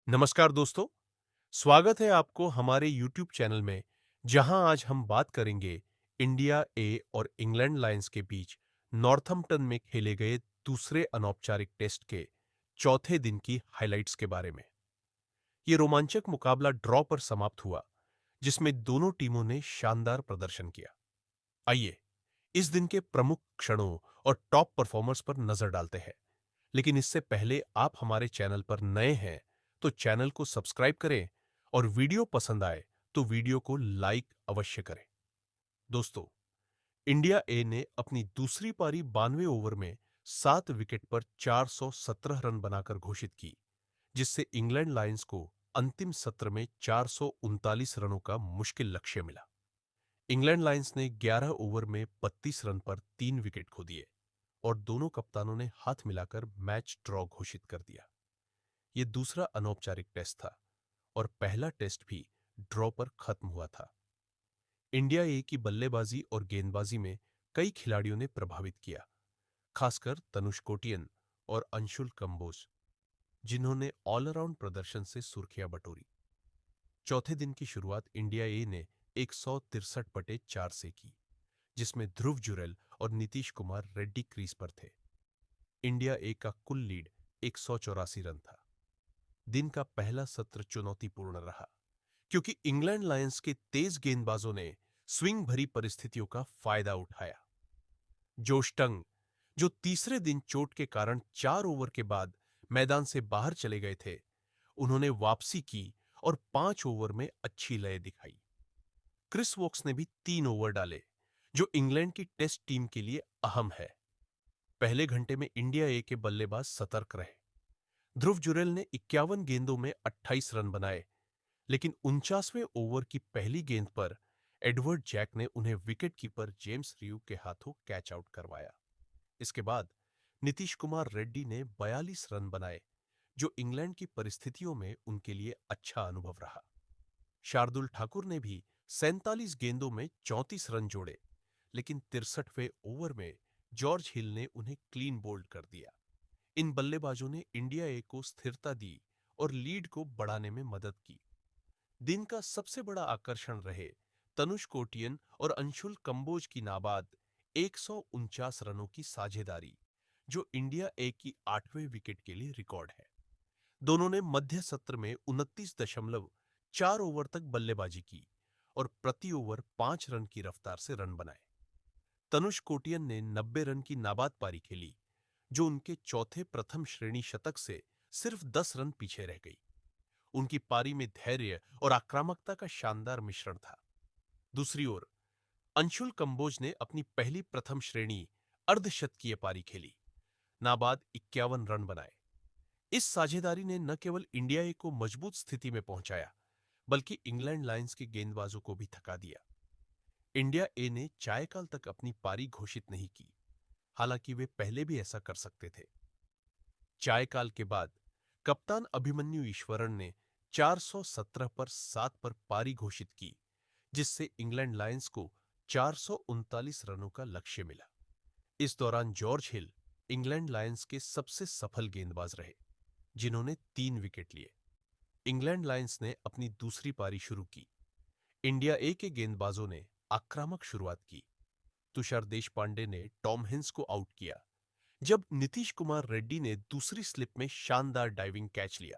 नमस्कार दोस्तों, स्वागत है आपको हमारे यूट्यूब चैनल में, जहां आज हम बात करेंगे इंडिया ए और इंग्लैंड लायंस के बीच नॉर्थम्पटन में खेले गए दूसरे अनौपचारिक टेस्ट के चौथे दिन की हाइलाइट्स के बारे में। ये रोमांचक मुकाबला ड्रॉ पर समाप्त हुआ, जिसमें दोनों टीमों ने शानदार प्रदर्शन किया। आइए, इस दिन के प्रमुख क्षणों और टॉप परफॉर्मर्स पर नजर डालते हैं। लेकिन इससे पहले आप हमारे चैनल पर नए हैं, तो चैनल को सब्सक्राइब करें और वीडियो पसंद आए तो वीडियो को लाइक अवश्य करें। दोस्तों, इंडिया ए ने अपनी दूसरी पारी 92 ओवर में 7 विकेट पर 417 रन बनाकर घोषित की, जिससे इंग्लैंड लायंस को अंतिम सत्र में 439 रनों का मुश्किल लक्ष्य मिला। इंग्लैंड लायंस ने 11 ओवर में 32 रन पर 3 विकेट खो दिए और दोनों कप्तानों ने हाथ मिलाकर मैच ड्रॉ घोषित कर दिया। यह दूसरा अनौपचारिक टेस्ट था और पहला टेस्ट भी ड्रॉ पर खत्म हुआ था। इंडिया ए की बल्लेबाजी और गेंदबाजी में कई खिलाड़ियों ने प्रभावित किया, खासकर तनुष कोटियन और अंशुल कंबोज, जिन्होंने ऑलराउंड प्रदर्शन से सुर्खियां बटोरी। चौथे दिन की शुरुआत इंडिया ए ने 163/4 से की, जिसमें ध्रुव जुरैल और नीतीश कुमार रेड्डी क्रीज पर थे। इंडिया ए का कुल लीड 184 रन था। दिन का पहला सत्र चुनौतीपूर्ण रहा, क्योंकि इंग्लैंड लायंस के तेज गेंदबाजों ने स्विंग भरी परिस्थितियों का फायदा उठाया। जोश टंग, जो तीसरे दिन चोट के कारण 4 ओवर के बाद मैदान से बाहर चले गए थे, उन्होंने वापसी की और 5 ओवर में अच्छी लय दिखाई। क्रिस वोक्स ने भी 3 ओवर डाले, जो इंग्लैंड की टेस्ट टीम के लिए अहम है। पहले घंटे में इंडिया ए के बल्लेबाज सतर्क रहे। ध्रुव जुरैल ने 51 गेंदों में 28 रन बनाए, लेकिन 49वें ओवर की पहली गेंद पर एडवर्ड जैक ने उन्हें विकेटकीपर जेम्स र्यू के हाथों कैच आउट करवाया। इसके बाद नीतीश कुमार रेड्डी ने 42 रन बनाए, जो इंग्लैंड की परिस्थितियों में उनके लिए अच्छा अनुभव रहा। शार्दुल ठाकुर ने भी 47 गेंदों में 34 रन जोड़े, लेकिन 63वें ओवर में जॉर्ज हिल ने उन्हें क्लीन बोल्ड कर दिया। इन बल्लेबाजों ने इंडिया ए को स्थिरता दी और लीड को बढ़ाने में मदद की। दिन का सबसे बड़ा आकर्षण रहे तनुष कोटियन और अंशुल कंबोज की नाबाद 149 रनों की साझेदारी, जो इंडिया ए की 8वें विकेट के लिए रिकॉर्ड है। दोनों ने मध्य सत्र में 29.4 ओवर तक बल्लेबाजी की और प्रति ओवर 5 रन की रफ्तार से रन बनाए। तनुष कोटियन ने 90 रन की नाबाद पारी खेली, जो उनके चौथे प्रथम श्रेणी शतक से सिर्फ 10 रन पीछे रह गई। उनकी पारी में धैर्य और आक्रामकता का शानदार मिश्रण था। दूसरी ओर अंशुल कंबोज ने अपनी पहली प्रथम श्रेणी अर्धशतकीय पारी खेली, नाबाद 51 रन बनाए। इस साझेदारी ने न केवल इंडिया ए को मजबूत स्थिति में पहुंचाया, बल्कि इंग्लैंड लायंस के गेंदबाजों को भी थका दिया। इंडिया ए ने चायकाल तक अपनी पारी घोषित नहीं की, हालांकि वे पहले भी ऐसा कर सकते थे। चायकाल के बाद कप्तान अभिमन्यु ईश्वरन ने 417 पर 7 पर पारी घोषित की, जिससे इंग्लैंड लायंस को 439 रनों का लक्ष्य मिला। इस दौरान जॉर्ज हिल इंग्लैंड लायंस के सबसे सफल गेंदबाज रहे, जिन्होंने 3 विकेट लिए। इंग्लैंड लायंस ने अपनी दूसरी पारी शुरू की। इंडिया ए के गेंदबाजों ने आक्रामक शुरुआत की। तुषार देशपांडे ने टॉम हिंस को आउट किया, जब नीतीश कुमार रेड्डी ने दूसरी स्लिप में शानदार डाइविंग कैच लिया।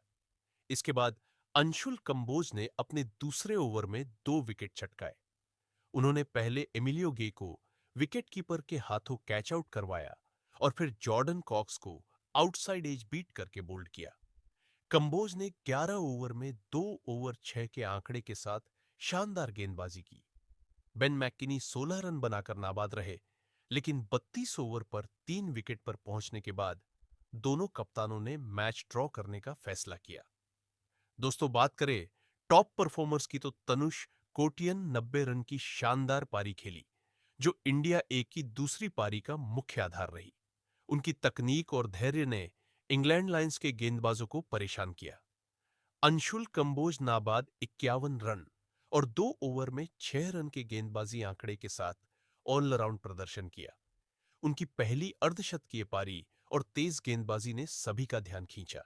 इसके बाद अंशुल कंबोज ने अपने दूसरे ओवर में 2 विकेट चटकाए। उन्होंने पहले एमिलियो गे को विकेटकीपर के हाथों कैच आउट करवाया और फिर जॉर्डन कॉक्स को आउटसाइड एज बीट करके बोल्ड किया। कंबोज ने 11 ओवर में 2 ओवर 6 के आंकड़े के साथ शानदार गेंदबाजी की। बेन मैक्किनी 16 रन बनाकर नाबाद रहे, लेकिन 32 ओवर पर 3 विकेट पर पहुंचने के बाद दोनों कप्तानों ने मैच ड्रॉ करने का फैसला किया। दोस्तों, बात करें टॉप परफॉर्मर्स की, तो तनुष कोटियन 90 रन की शानदार पारी खेली, जो इंडिया ए की दूसरी पारी का मुख्य आधार रही। उनकी तकनीक और धैर्य ने इंग्लैंड लायंस के गेंदबाजों को परेशान किया। अंशुल कंबोज नाबाद 51 रन और 2 ओवर में 6 रन के गेंदबाजी आंकड़े के साथ ऑलराउंड प्रदर्शन किया। उनकी पहली अर्धशतकीय पारी और तेज गेंदबाजी ने सभी का ध्यान खींचा।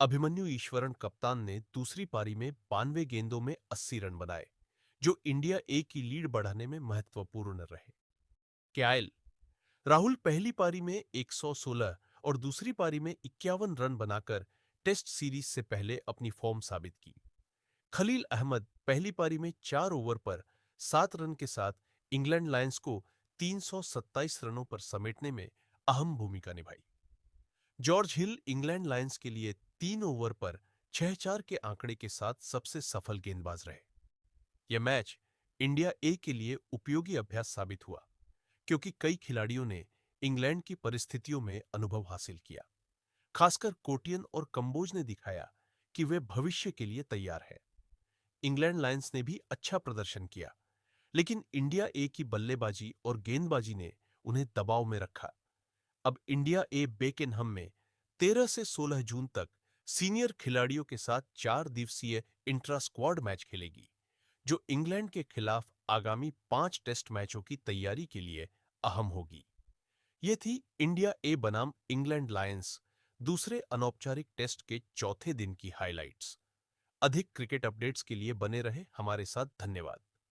अभिमन्यु ईश्वरन कप्तान ने दूसरी पारी में 92 गेंदों में 80 रन बनाए, जो इंडिया ए की लीड बढ़ाने में महत्वपूर्ण रहे। केएल राहुल पहली पारी में 116 और दूसरी पारी में 51 रन बनाकर टेस्ट सीरीज से पहले अपनी फॉर्म साबित की। खलील अहमद पहली पारी में 4 ओवर पर 7 रन के साथ इंग्लैंड लायंस को 327 रनों पर समेटने में अहम भूमिका निभाई। जॉर्ज हिल इंग्लैंड लायंस के लिए 3 ओवर पर 6-4 के आंकड़े के साथ सबसे सफल गेंदबाज रहे। यह मैच इंडिया ए के लिए उपयोगी अभ्यास साबित हुआ, क्योंकि कई खिलाड़ियों ने इंग्लैंड की परिस्थितियों में अनुभव हासिल किया। खासकर कोटियन और कंबोज ने दिखाया कि वे भविष्य के लिए तैयार हैं। इंग्लैंड लायंस ने भी अच्छा प्रदर्शन किया, लेकिन इंडिया ए की बल्लेबाजी और गेंदबाजी ने उन्हें दबाव में रखा। अब इंडिया ए बेकेनहम में 13 से 16 जून तक सीनियर खिलाड़ियों के साथ 4 दिवसीय इंट्रा स्क्वाड मैच खेलेगी, जो इंग्लैंड के खिलाफ आगामी 5 टेस्ट मैचों की तैयारी के लिए अहम होगी। ये थी इंडिया ए बनाम इंग्लैंड लायंस दूसरे अनौपचारिक टेस्ट के चौथे दिन की हाइलाइट्स। अधिक क्रिकेट अपडेट्स के लिए बने रहे हमारे साथ। धन्यवाद।